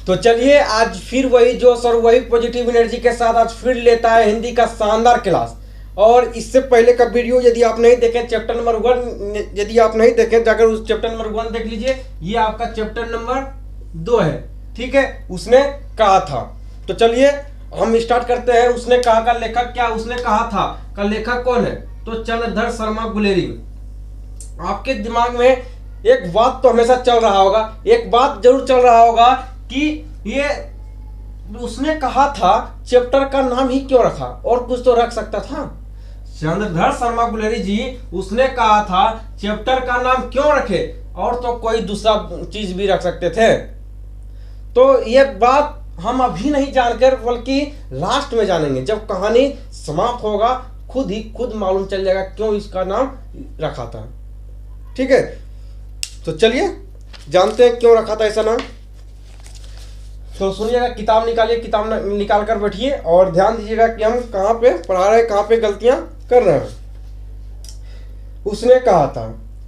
तो चलिए आज फिर वही जोश और वही पॉजिटिव एनर्जी के साथ आज फिर लेता है हिंदी का शानदार क्लास। और इससे पहले का वीडियो यदि आप नहीं देखें चैप्टर नंबर 1, यदि आप नहीं देखें जाकर उस चैप्टर नंबर 1 देख लीजिए। ये आपका चैप्टर नंबर 2 है, ठीक है। उसने कहा था, तो चलिए हम स्टार्ट करते हैं। उसने कहा का लेखक क्या, उसने कहा था का लेखक कौन है? तो चंद्रधर शर्मा गुलेरी। आपके दिमाग में एक बात तो हमेशा चल रहा होगा, एक बात जरूर चल रहा होगा कि ये उसने कहा था चैप्टर का नाम ही क्यों रखा, और कुछ तो रख सकता था। चंद्रधर शर्मा गुलेरी जी उसने कहा था चैप्टर का नाम क्यों रखे, और तो कोई दूसरा चीज भी रख सकते थे। तो ये बात हम अभी नहीं जानकर बल्कि लास्ट में जानेंगे, जब कहानी समाप्त होगा खुद मालूम चल जाएगा क्यों इसका नाम रखा था, ठीक है। तो चलिए जानते हैं क्यों रखा था ऐसा नाम। तो सुनिएगा, किताब निकालिए, किताब निकाल कर बैठिए और ध्यान दीजिएगा कि हम कहाँ पे पढ़ा रहे हैं, कहाँ पे गलतियां कर रहे हैं। उसने कहा था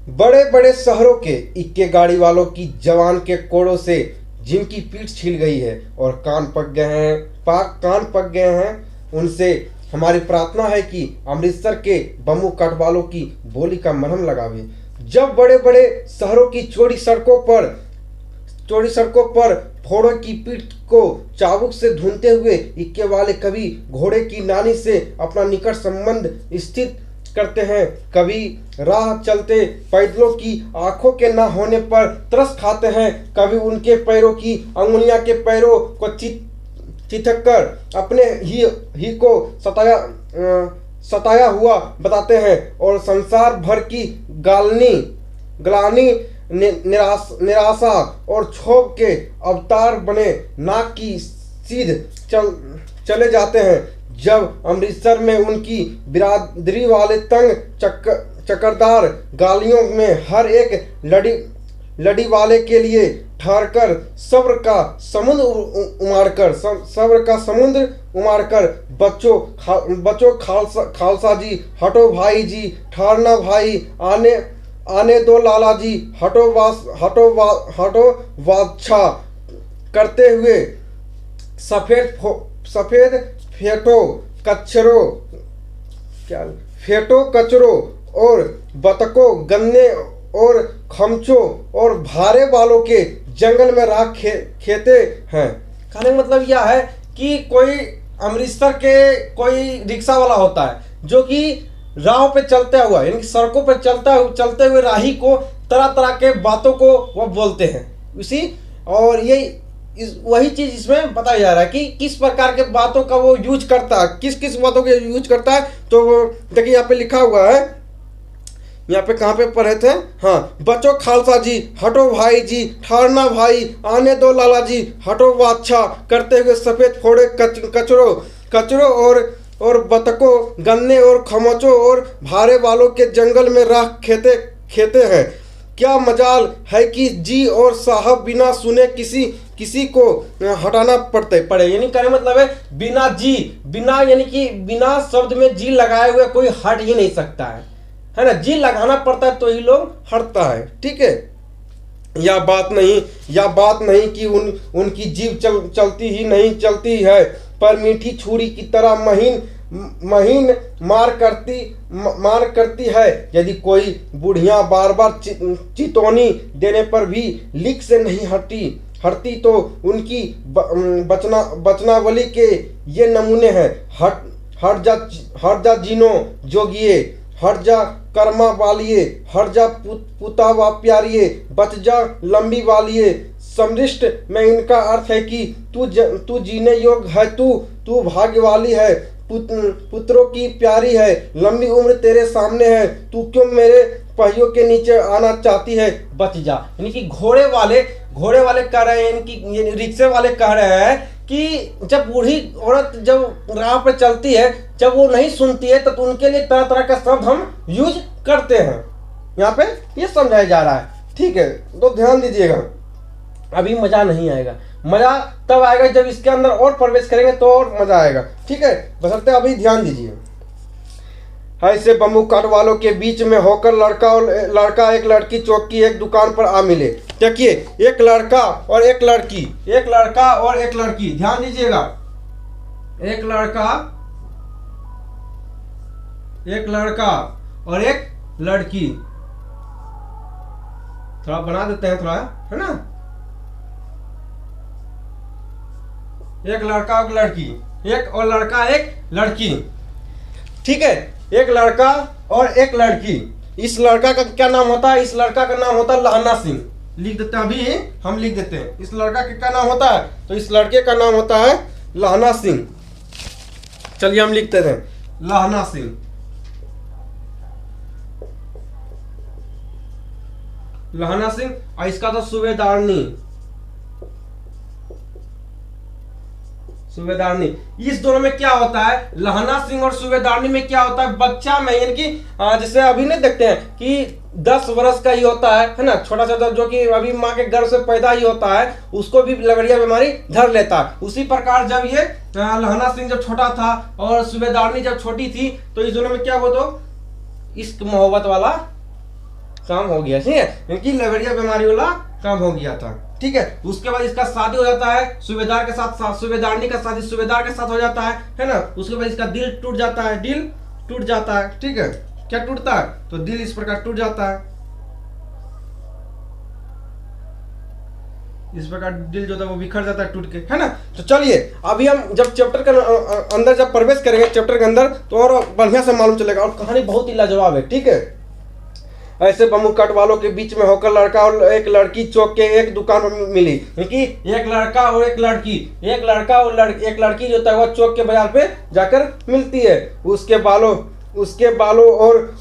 बड़े बड़े शहरों के इक्के गाड़ी वालों की जवान के कोड़ों से जिनकी पीठ छिल गई है और कान पक गए हैं उनसे हमारी प्रार्थना है कि अमृतसर के बम्बू काट वालों की बोली का मरहम लगावे। जब बड़े बड़े शहरों की चौड़ी सड़कों पर घोड़ों की पीठ को चाबुक से धुनते हुए इक्के वाले कभी घोड़े की नानी से अपना निकट संबंध स्थित करते हैं, कभी राह चलते पैदलों की आंखों के न होने पर तरस खाते हैं, कभी उनके पैरों की अंगुलियां के पैरों को चिथक कर अपने ही को सताया हुआ बताते हैं, और संसार भर की ग्लानि निराशा और क्षोभ के अवतार बने नाक की सीध चले जाते हैं। जब अमृतसर में उनकी बिरादरी वाले तंग चक्करदार गालियों में हर एक लड़ी वाले के लिए ठहरकर सब्र का समुद्र उमाड़कर बच्चों खालसा जी हटो भाई जी, ठहरना भाई, आने दो लाला जी, हटो वाच्छा करते हुए सफेद फेटो कचरों और बतकों, गन्ने और खमचों और भारे वालों के जंगल में राख खेते हैं। कहने का मतलब यह है कि कोई अमृतसर के कोई रिक्शा वाला होता है जो कि राह पे चलता हुआ यानी कि सड़कों पे चलते हुए राही को तरह तरह के बातों को वो बोलते हैं उसी, और ये वही चीज इसमें बताया जा रहा है कि किस प्रकार के बातों का वो यूज करता है, किस बातों के यूज करता है। तो देखिए यहाँ पे लिखा हुआ है, यहाँ पे कहाँ पे पढ़े थे, हाँ, बच्चों खालसा जी हटो भाई जी, ठहरना भाई, आने दो लाला जी, हटो वाच्छा करते हुए सफेद फोड़े कचरों और बतकों, गन्ने और खमचों और भारे वालों के जंगल में राह खेते हैं। क्या मजाल है कि जी और साहब बिना सुने किसी को हटाना पड़े, यानी कहने मतलब है बिना यानी कि बिना शब्द में जी लगाए हुए कोई हट ही नहीं सकता है ना, जी लगाना पड़ता है तो ही लोग हटता है, ठीक है। या बात नहीं कि उनकी जीभ चलती है, पर मीठी छुरी की तरह महीन मार करती है। यदि कोई बुढ़िया बार बार चितौनी देने पर भी लीक से नहीं हटती तो उनकी बचनावली के ये नमूने हैं। हट जा जीनो जोगिए, हट जा कर्मा वालिए, हट जा पुता वा प्यारिए, बच जा लंबी वालिए। समृष्ट में इनका अर्थ है कि तू जीने योग्य है, तू भाग्य वाली है, पुत्रों की प्यारी है, लंबी उम्र तेरे सामने है, तू क्यों मेरे पहियों के नीचे आना चाहती है, बच जा। यानी कि घोड़े वाले कह रहे हैं, इनकी रिक्शे वाले कह रहे हैं कि जब बूढ़ी औरत जब राह पे चलती है, जब वो नहीं सुनती है तो उनके लिए तरह तरह का शब्द हम यूज करते हैं। यहाँ पे ये समझाया जा रहा है, ठीक है। तो ध्यान दीजिएगा, अभी मजा नहीं आएगा, मजा तब आएगा जब इसके अंदर और प्रवेश करेंगे तो और मजा आएगा, ठीक है। बशर्ते अभी ध्यान दीजिए। ऐसे बम्बू काट वालों के बीच में होकर लड़का एक लड़की चौक की एक दुकान पर आ मिले। देखिए एक लड़का और एक लड़की, एक लड़का और एक लड़की, ध्यान दीजिएगा, एक लड़का और एक लड़की, थोड़ा बना देते हैं थोड़ा, है ना, एक लड़का और लड़की, एक और लड़का एक लड़की, ठीक है, एक लड़का और एक लड़की। इस लड़का का क्या नाम होता है? इस लड़का का नाम होता है लहना सिंह। लिख देते हैं, अभी हम लिख देते हैं। इस लड़का का क्या नाम होता है? तो इस लड़के का नाम होता है लहना सिंह। चलिए हम लिखते हैं लहना सिंह। लहना सिंह और इसका तो सूबेदारनी, सूबेदारनी। इस दोनों में क्या होता है? लहना सिंह और सूबेदारनी में क्या होता है? बच्चा में, यानी कि जैसे अभी नहीं देखते हैं कि 10 वर्ष का ही होता है ना, छोटा सा जो कि अभी माँ के गर्भ से पैदा ही होता है, उसको भी लंगड़िया बीमारी धर लेता है। उसी प्रकार जब ये लहना सिंह जब छोटा था और सूबेदारनी जब छोटी थी, तो इस दोनों में क्या हुआ? तो इश्क मोहब्बत वाला काम हो गया, ठीक है, क्योंकि लंगड़िया बीमारी वाला काम हो गया था, ठीक है। उसके बाद इसका शादी हो जाता है सूबेदार के साथ, सूबेदारनी का शादी सूबेदार के साथ हो जाता है ना। उसके बाद इसका दिल टूट जाता है, दिल टूट जाता है, ठीक है। क्या टूटता है? तो दिल इस प्रकार टूट जाता है, इस प्रकार दिल जो था वो बिखर जाता है टूट के, है ना। तो चलिए अभी हम जब चैप्टर के अंदर जब प्रवेश करेंगे, चैप्टर के अंदर, तो और बढ़िया से मालूम चलेगा। और कहानी बहुत ही लाजवाब है, ठीक है। ऐसे बम्बू कट वालों के बीच में होकर लड़का और एक लड़की चौक के एक दुकान में मिली, क्योंकि एक लड़का और एक लड़की, एक लड़का और एक लड़की जो था वह चौक के बाजार पे जाकर मिलती है। उसके बालों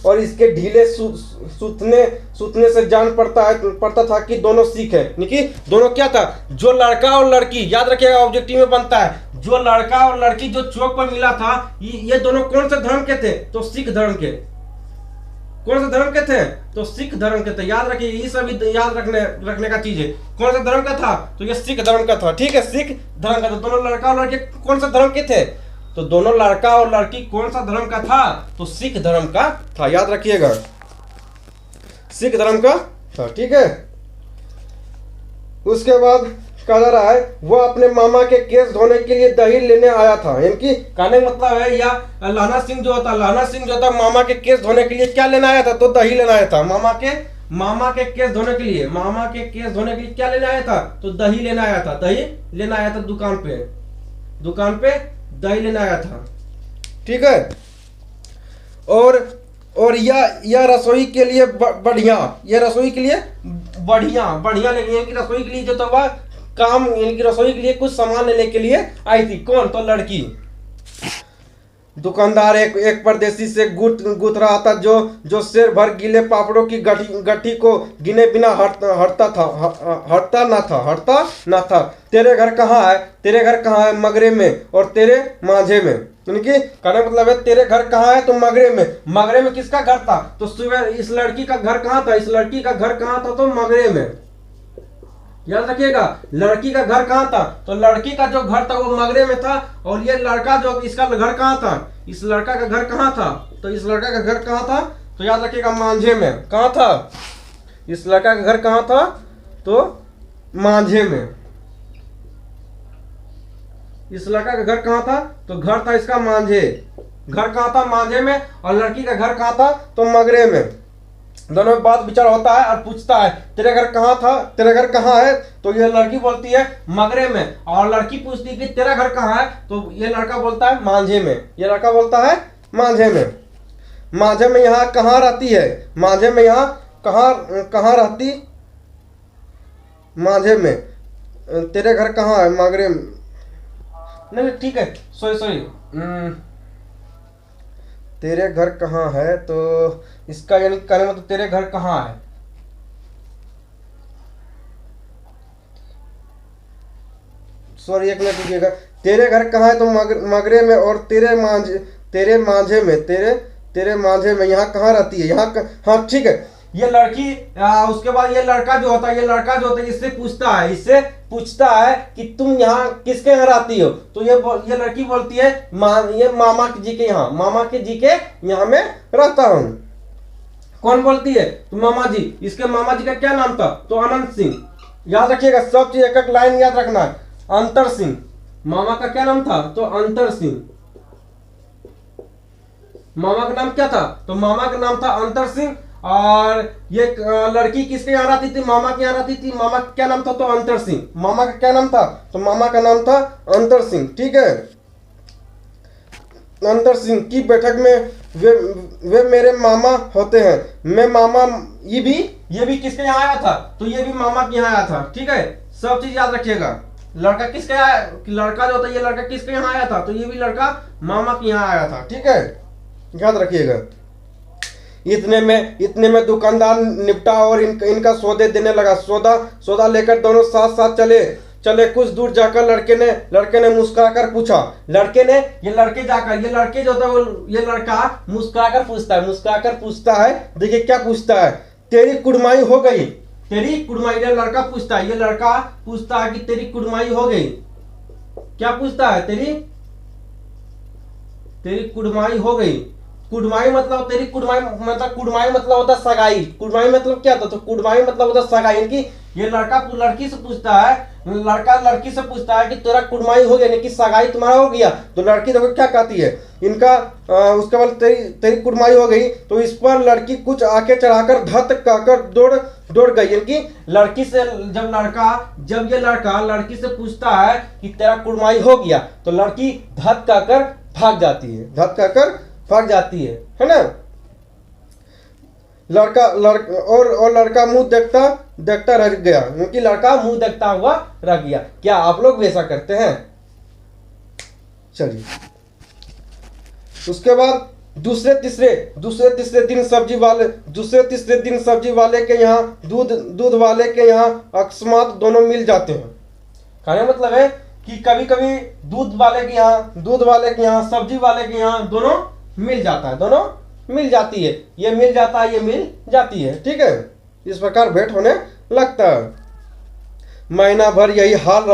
और इसके ढीले सूतने से जान पड़ता था कि दोनों सिख है, यानी दोनों क्या था? जो लड़का और लड़की, याद रखिएगा ऑब्जेक्टिव में बनता है, जो लड़का और लड़की जो चौक पर मिला था, ये दोनों कौन से धर्म के थे? तो सिख धर्म के। कौन से धर्म के थे? तो सिख धर्म के थे। याद रखिए, ये सब याद रखने का चीज है। कौन सा धर्म का था? तो ये सिख धर्म का था, ठीक है, सिख धर्म का था। दोनों लड़का और लड़की कौन सा धर्म के थे? तो दोनों लड़का और लड़की कौन सा धर्म का था? तो सिख धर्म का था, याद रखिएगा, सिख धर्म का था, ठीक है। उसके बाद कहा जा रहा है वो अपने मामा के केस धोने के लिए दही लेने आया था, यानी कि कहने का मतलब है, या लहना सिंह जो था मामा के केस धोने के लिए क्या लेना आया था? तो दही लेना आया था। मामा के केस धोने के लिए, मामा के केस धोने के लिए क्या लेना आया था? तो दही लेना आया था, दही लेना आया था। दुकान पे दही लेना आया था, ठीक है। और यह रसोई के लिए बढ़िया, यह रसोई के लिए बढ़िया लेनी है कि रसोई के लिए जो था वह काम, यानी कि रसोई के लिए कुछ सामान लेने के लिए आई थी। कौन? तो लड़की। दुकानदार एक परदेसी से गुथ रहा था जो शेर भर गीले पापड़ों की गट्ठी को गिने बिना हटता ना था। तेरे घर कहाँ है? मगरे में और तेरे माझे में, यानी कि कहने मतलब है तेरे घर कहाँ है? तो मगरे में किसका घर था? तो सुबह इस लड़की का घर कहाँ था? इस लड़की का घर कहाँ था? तो मगरे में। याद रखिएगा, लड़की का घर कहाँ था? तो लड़की का जो घर था वो मगरे में था। और ये लड़का जो, इसका घर कहाँ था? इस लड़का का घर कहाँ था? तो इस लड़का का घर कहाँ था? तो याद रखिएगा, मांझे में। कहाँ था? इस लड़का का घर कहाँ था? तो मांझे में। इस लड़का का घर कहाँ था? तो घर था इसका मांझे। घर कहाँ था? मांझे में। और लड़की का घर कहाँ था? तो मगरे में। दोनों में बात विचार होता है और पूछता है तेरे घर कहाँ था? तेरे घर कहाँ है? तो ये लड़की बोलती है मगरे में। और लड़की पूछती है कि तेरा घर कहाँ है? तो ये लड़का बोलता है मांझे में। ये लड़का बोलता है मांझे में। मांझे में यहाँ कहाँ रहती है? मांझे में यहाँ कहाँ रहती? मांझे में। तेरे घर कहाँ है? मगरे में। नहीं ठीक है, सॉरी तेरे घर कहाँ है? तो इसका यानी कहने मतलब तेरे घर कहाँ है? सॉरी एक मिनट रुकिएगा। तेरे घर कहाँ है? तो मगरे में और तेरे मांझे में। तेरे मांझे में यहाँ कहाँ रहती है? यहाँ हाँ ठीक है। ये लड़की उसके बाद ये लड़का जो होता है इससे पूछता है कि तुम यहाँ किसके यहाँ रहती हो? तो ये लड़की बोलती है ये मामा जी के यहाँ मैं रहता हूँ। कौन बोलती है? तो मामा जी। इसके मामा जी का क्या नाम था? तो अनंत सिंह। याद रखिएगा, सब चीज एक एक लाइन याद रखना है। अंतर सिंह, मामा का क्या नाम था? तो अंतर सिंह। मामा का नाम क्या था? तो मामा का नाम था अंतर सिंह। और ये लड़की किसके यहाँ रहती थी? मामा के यहाँ रहती थी। मामा का क्या नाम था? तो अंतर सिंह। मामा का क्या नाम था? तो मामा का नाम था अंतर सिंह। ठीक है, अंतर सिंह की बैठक में वे मेरे मामा होते हैं। मैं मामा, ये भी किसके यहाँ आया था? तो ये भी मामा के यहाँ आया था। ठीक है, सब चीज याद रखिएगा। लड़का किसके यहाँ, लड़का जो होता है ये लड़का किसके यहाँ आया था? तो ये भी लड़का मामा के यहाँ आया था। ठीक है, याद रखिएगा। इतने में दुकानदार निपटा और इनका सौदे देने लगा। सौदा लेकर दोनों साथ साथ चले। कुछ दूर जाकर लड़के ने मुस्कुराकर पूछा। ये लड़के जो होता है वो ये लड़का मुस्कुराकर पूछता है। देखिए क्या पूछता है? तेरी कुड़माई हो गई? तेरी कुड़माई, ये लड़का पूछता है। ये लड़का पूछता है कि तेरी कुड़माई हो गई। क्या पूछता है? तेरी कुड़माई हो गई। कुड़माई मतलब कुड़माई मतलब होता है सगाई। कुड़माई मतलब क्या था? तो कुड़माई मतलब होता है सगाई। इनकी ये लड़का लड़की से पूछता है, लड़का लड़की से पूछता है कि तेरा कुड़माई हो गया, यानी कि सगाई तुम्हारा हो गया। तो लड़की देखो क्या कहती है इनका, उसके बाद तेरी कुड़माई हो गई। तो इस पर लड़की कुछ आके चढ़ाकर धत कहकर दौड़ गई। यानी लड़की से जब ये लड़का लड़की से पूछता है कि तेरा कुड़माई हो गया, तो लड़की धत कहकर भाग जाती है ना। लड़का मुंह देखता रह गया, क्योंकि लड़का मुंह देखता हुआ रह गया। क्या आप लोग भी ऐसा करते हैं? चलिए, उसके बाद दूसरे तीसरे दिन सब्जी वाले के यहाँ दूध वाले के यहाँ अकस्मात दोनों मिल जाते हैं। कहने मतलब है कि कभी कभी दूध वाले के यहाँ सब्जी वाले के यहाँ दोनों मिल जाती है। ये मिल जाती है। ठीक है, इस प्रकार भेंट होने लगता है। महीना भर यही हाल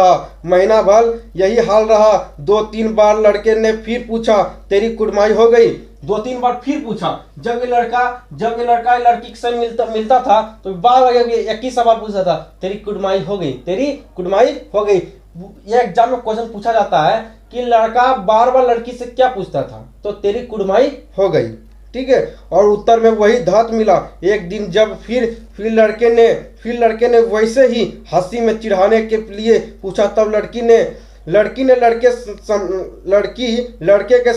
रहा। 2-3 बार लड़के ने फिर पूछा, तेरी कुड़माई हो गई? 2-3 बार फिर पूछा। जब ये लड़का लड़की के साथ मिलता था तो बार एक ही सवाल पूछता था, तेरी कुड़माई हो गई। ये एग्जाम में क्वेश्चन पूछा जाता है कि लड़का बार बार लड़की से क्या पूछता था? तो तेरी कुड़माई हो गई। ठीक है, और उत्तर में वही धात मिला। एक दिन जब फिर लड़के ने वैसे ही हंसी में चिढ़ाने के लिए पूछा, तब लड़की ने लड़के के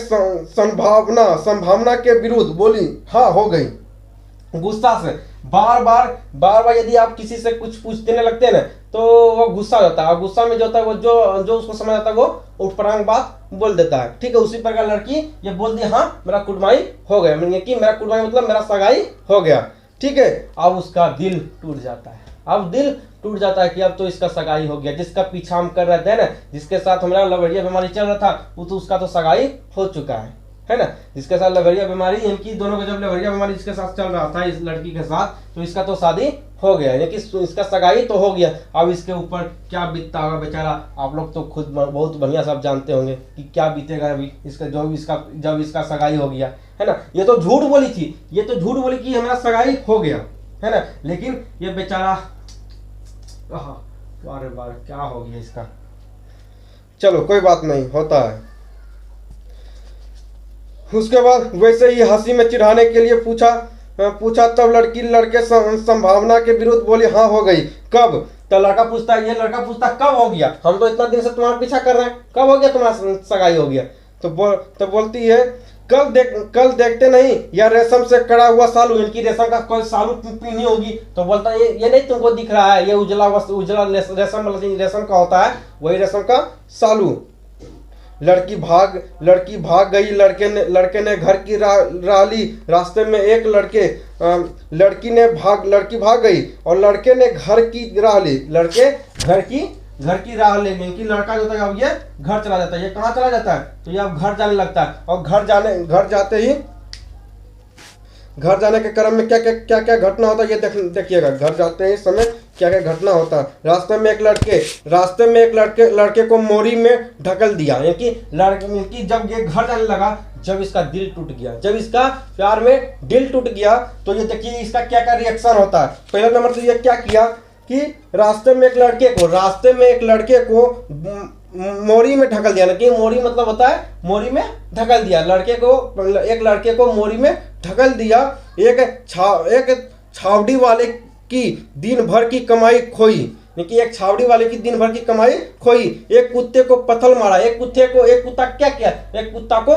संभावना के विरुद्ध बोली, हाँ हो गई। गुस्सा से बार बार यदि आप किसी से कुछ पूछने लगते हैं ना तो वो गुस्सा हो जाता है, और गुस्सा में जो होता है वो जो उसको समझ आता है वो उठपटांग बात बोल देता है। ठीक है, उसी प्रकार लड़की ये बोल दी, हाँ मेरा कुड़माई हो गया, कि मेरा कुड़माई मतलब मेरा सगाई हो गया। ठीक है, अब उसका दिल टूट जाता है कि अब तो इसका सगाई हो गया। जिसका पीछा हम कर रहे थे ना, जिसके साथ हमारा लवरिया बीमारी चल रहा था, वो तो उसका तो सगाई हो चुका है ना। जिसके साथ लवरिया बीमारी, इनकी दोनों का जब लवरिया बीमारी जिसके साथ चल रहा था इस लड़की के साथ, तो इसका तो शादी हो गया, यानी कि इसका सगाई तो हो गया। अब इसके ऊपर क्या बीतता होगा बेचारा, आप लोग तो खुद बहुत बढ़िया सब जानते होंगे कि क्या बीतेगा अभी इसका, जब इसका सगाई हो गया, है ना। ये तो झूठ बोली कि हमारा सगाई हो गया, है ना। लेकिन ये बेचारा बार क्या हो गया इसका। चलो कोई बात नहीं, होता है। उसके बाद वैसे ही हंसी में चिढ़ाने के लिए पूछा तब लड़के संभावना के विरुद्ध बोली, हाँ हो गई। कब? तो लड़का पूछता कब हो गया? हम तो इतना दिन से तुम्हारा पीछा कर रहे हैं, कब हो गया तुम्हारा सगाई हो गया? तो बोलती है, कल देखते नहीं या रेशम से कड़ा हुआ सालू, इनकी रेशम का कोई सालू पीनी होगी। तो बोलता है ये नहीं तुमको दिख रहा है, ये उजला रेशम का होता है, वही रेशम का सालू। लड़की भाग गई। लड़के ने घर की राह ली। रास्ते में एक लड़की भाग गई और लड़के ने घर की राह ली। लड़के घर की राह लेने की, लड़का जो होता है अब ये घर चला जाता है। ये कहाँ चला जाता है? तो ये अब घर जाने लगता है। और घर जाने के क्रम में क्या घटना होता है ये देखिएगा। घर जाते ही समय क्या घटना होता है। रास्ते में एक लड़के को मोरी में ढकल दिया, यानी कि जब ये घर जाने लगा, जब इसका दिल टूट गया, जब इसका प्यार में दिल टूट गया, तो ये देखिए इसका क्या रिएक्शन होता है। पहले नंबर तो ये क्या किया कि रास्ते में एक लड़के को मोरी में ढकल दिया। कि मोरी मतलब होता है मोरी में ढकल दिया, एक लड़के को मोरी में ढकल दिया। एक छावड़ी वाले की दिन भर की कमाई खोई। कि एक छावड़ी वाले की दिन भर की कमाई खोई। एक कुत्ते को पत्थर मारा। एक कुत्ता क्या किया? एक कुत्ता को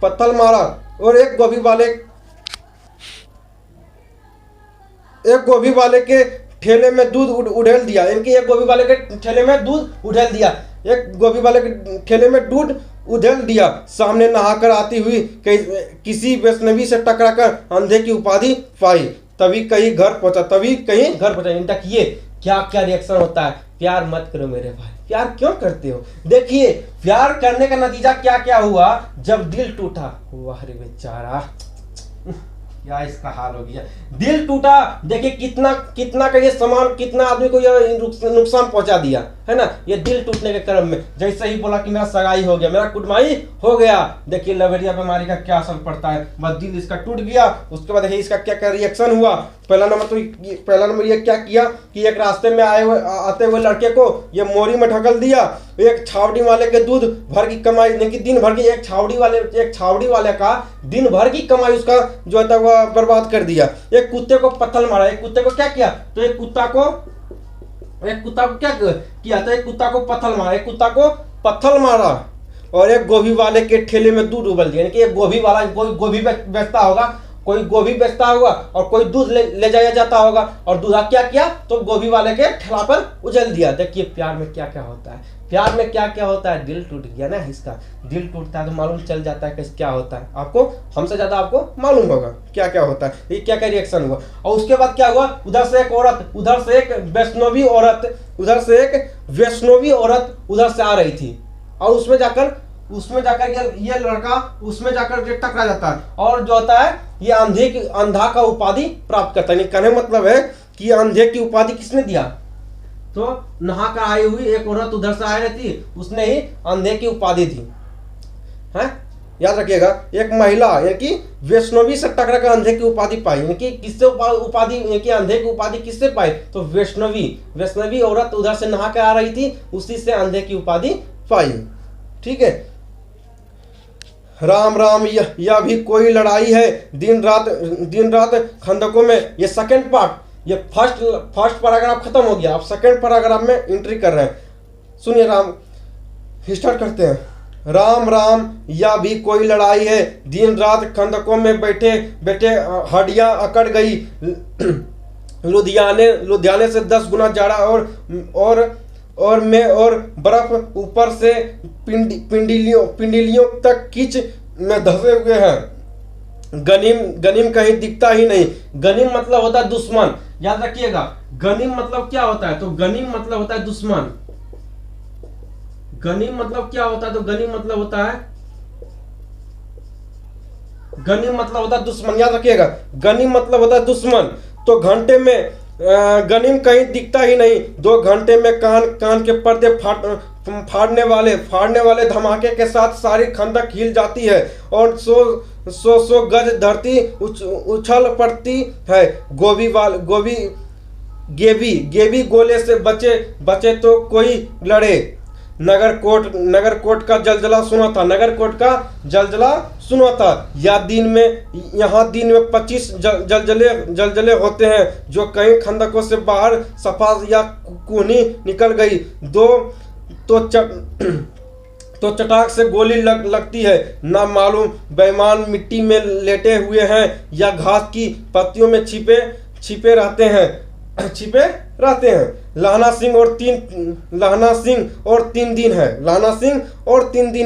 पत्थर मारा। और एक गोभी वाले के ठेले में दूध उड़ेल दिया। इनकी एक गोभी वाले के ठेले में दूध उड़ेल दिया। सामने नहाकर आती हुई किसी वैष्णवी से टकराकर अंधे की उपाधि पाई। तभी कहीं घर पहुंचा। इनका ये क्या रिएक्शन होता है? प्यार मत करो मेरे भाई, प्यार क्यों करते हो? देखिए प्यार करने का नतीजा क्या हुआ जब दिल टूटा। वाह रे बेचारा, क्या इसका हाल हो गया। दिल टूटा, देखिए कितना का ये सामान, कितना आदमी को ये नुकसान पहुंचा दिया है ना। ये दिल टूटने के क्रम में जैसे ही बोला कि मेरा सगाई हो गया, मेरा कुटमाई हो गया, देखिए लवेरिया बीमारी का क्या असर पड़ता है। बस दिल इसका टूट गया। उसके बाद देखिए इसका क्या रिएक्शन हुआ। पहला नंबर ये क्या किया कि एक रास्ते में आते हुए लड़के को ये मोरी में ढकल दिया। एक छावड़ी वाले के दूध भर की कमाई, दिन भर की एक छावड़ी वाले का दिन भर की कमाई उसका जो है वह बर्बाद कर दिया। एक कुत्ते को पत्थर मारा। एक कुत्ते को क्या किया? तो एक कुत्ता को क्या किया? तो एक कुत्ता को पत्थर मारा। और एक गोभी वाले के ठेले में दूध उबल दिया। एक गोभी वाला गोभी बेचता होगा, कोई गोभी बेचता होगा और कोई दूध ले जाया जाता होगा, और दूधा क्या किया? तो गोभी वाले के ठेला पर उछल दिया। देखिए प्यार में क्या होता है। प्यार में क्या होता है? दिल टूट गया ना। इसका दिल टूटता है तो मालूम चल जाता है कैसे क्या होता है। आपको हमसे ज्यादा आपको मालूम होगा क्या होता है, ये क्या रिएक्शन हुआ। और उसके बाद क्या हुआ? उधर से एक वैष्णवी औरत उधर से आ रही थी। और उसमें जाकर ये लड़का उसमें जाकर टकरा जाता है। और जो होता है ये अंधा का उपाधि प्राप्त करता है। कहने मतलब है कि अंधे की उपाधि किसने दिया? तो नहा कर आई हुई एक औरत उधर से आ रही थी, उसने ही अंधे की उपाधि दी है। याद रखिएगा, एक महिला यानी कि वैष्णवी से टकरा कर अंधे की उपाधि पाई। यानी कि किससे उपाधि, यानी कि अंधे की उपाधि किससे पाई? तो वैष्णवी औरत उधर से नहा कर आ रही थी, उसी से अंधे की उपाधि पाई। ठीक है। राम यह भी कोई लड़ाई है, दिन रात खंदकों में। ये सेकंड पार्ट, ये फर्स्ट पैराग्राफ खत्म हो गया। अब सेकंड पैराग्राफ में एंट्री कर रहे हैं। सुनिए, स्टार्ट करते हैं। राम यह भी कोई लड़ाई है, दिन रात खंदकों में बैठे हड्डियां अकड़ गई। लुधियाने से 10 गुना जाड़ा और बर्फ ऊपर से पिंडलियों तक कीच में धसे हुए हैं। गनीम कहीं दिखता ही नहीं। गनीम मतलब होता है दुश्मन। याद रखिएगा, गनीम मतलब क्या होता है? तो गनीम मतलब होता है दुश्मन। गनीम मतलब क्या होता है? तो गनीम मतलब होता है दुश्मन। याद रखिएगा, गनीम मतलब होता है दुश्मन। तो घंटे में गनीम कहीं दिखता ही नहीं। 2 घंटे में कान के पर्दे फाड़ने वाले धमाके के साथ सारी खंदक हिल जाती है और सौ गज धरती उछल पड़ती है। गेबी गोले से बचे तो कोई लड़े। नगरकोट का जलजला सुना था। यहाँ दिन में 25 जलजले होते हैं, जो कई खंदकों से बाहर सफा या कूहनी निकल गई तो चटाक से गोली लगती है। ना मालूम बेईमान मिट्टी में लेटे हुए हैं या घास की पत्तियों में छिपे रहते हैं। लहना सिंह और 3 दिन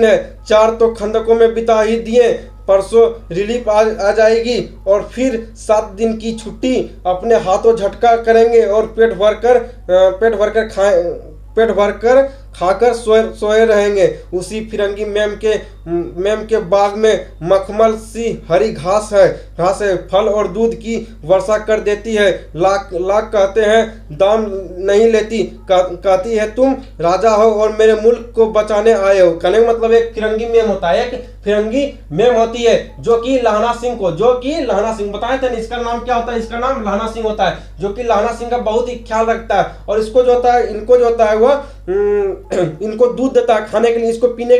है। 4 तो खंदकों में बिता ही दिए। परसों रिलीफ आ जाएगी और फिर 7 दिन की छुट्टी। अपने हाथों झटका करेंगे और पेट भर कर खाकर सोए रहेंगे। उसी फिरंगी मैम के बाग में मखमल सी हरी घास है, फल और दूध की वर्षा कर देती है। लाख लाख कहते हैं दाम नहीं लेती, कहती है तुम राजा हो और मेरे मुल्क को बचाने आए हो। कहने का मतलब एक फिरंगी मैम होता है, एक फिरंगी मैम होती है जो कि लहना सिंह बताए थे, इसका नाम क्या होता है, इसका नाम लहना सिंह होता है, जो कि लहना सिंह का बहुत ही ख्याल रखता है। और इसको जो होता है, इनको जो होता है वह इनको दूध देता है खाने के लिए, इनको पीने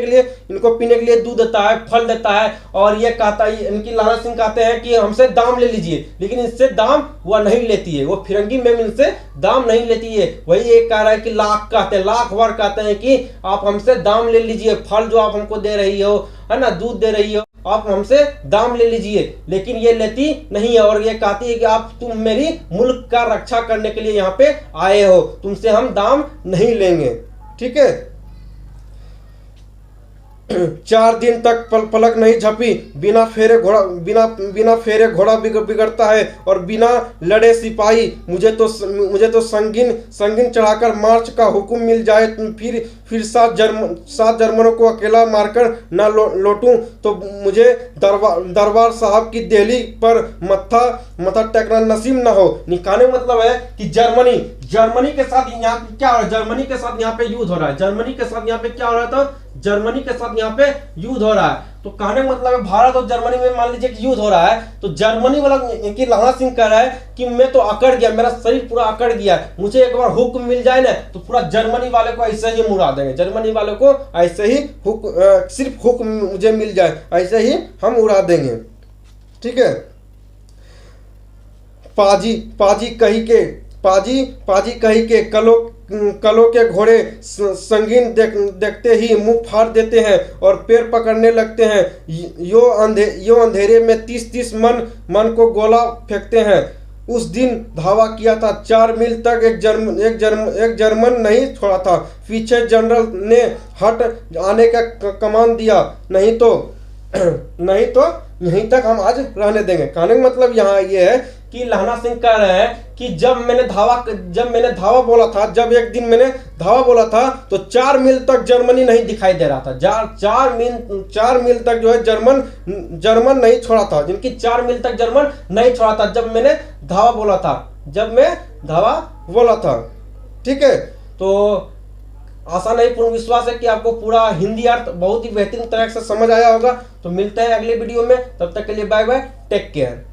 के लिए दूध देता है, फल देता है। और ये कहता है, इनकी लहना सिंह कहते हैं कि हमसे दाम ले लीजिए, लेकिन इससे दाम वह नहीं लेती है, वो फिरंगी मैम इनसे दाम नहीं लेती है। वही एक कह रहा है कि लाख बार कहते हैं कि आप हमसे दाम ले लीजिए, फल जो आप हमको दे रही हो, है ना, दूध दे रही हो, आप हमसे दाम ले लीजिए, लेकिन ये लेती नहीं है। और ये कहती है कि तुम मेरी मुल्क का रक्षा करने के लिए यहाँ पे आए हो, तुमसे हम दाम नहीं लेंगे। ठीक है। 4 दिन तक पलक नहीं झपी, बिना फेरे घोड़ा बिगड़ता है और बिना लड़े सिपाही। मुझे तो संगीन चढ़ाकर मार्च का हुक्म मिल जाए, फिर 7 जर्मनों को अकेला मारकर न लौटूं तो मुझे दरबार साहब की देहली पर मत्था टेकना नसीब न हो। निकालने मतलब है कि जर्मनी के साथ यहाँ क्या हो रहा है, जर्मनी के साथ यहाँ पे युद्ध हो रहा है, जर्मनी के साथ यहाँ पे क्या हो रहा है, तो जर्मनी के साथ यहाँ पे युद्ध हो रहा है। तो कहने का मतलब है भारत और जर्मनी में मान लीजिए कि युद्ध हो रहा है, तो जर्मनी वाला कि लहना सिंह कह रहा है कि मैं तो अकड़ गया, मेरा शरीर पूरा अकड़ गया, मुझे एक बार हुक्म मिल जाए ना तो पूरा जर्मनी वाले को ऐसे ही मुड़ा देंगे, जर्मनी वाले को ऐसे ही सिर्फ हुक्म मुझे मिल जाए ऐसे ही हम उड़ा देंगे। ठीक है। पाजी कही के कलों के घोड़े संगीन देखते ही मुंह फाड़ देते हैं और पैर पकड़ने लगते हैं। यो अंधेरे में 30 मन को गोला फेंकते हैं। उस दिन धावा किया था, 4 मील तक एक जर्मन नहीं छोड़ा था। पीछे जनरल ने हट आने का कमान दिया, नहीं तो यहीं तक हम आज रहने देंगे। कहने का मतलब यहाँ ये है कि लहना सिंह कह रहे हैं कि जब मैंने धावा बोला था, जब एक दिन मैंने धावा बोला था तो 4 मील तक जर्मनी नहीं दिखाई दे रहा था। 4 मील तक जो है जर्मन नहीं छोड़ा था, जिनकी 4 मील तक जर्मन नहीं छोड़ा था जब मैं धावा बोला था। ठीक है। तो आशा नहीं पूर्ण विश्वास है कि आपको पूरा हिंदी अर्थ बहुत ही बेहतरीन तरह से समझ आया होगा। तो मिलते हैं अगले वीडियो में, तब तक के लिए बाय बाय, टेक केयर।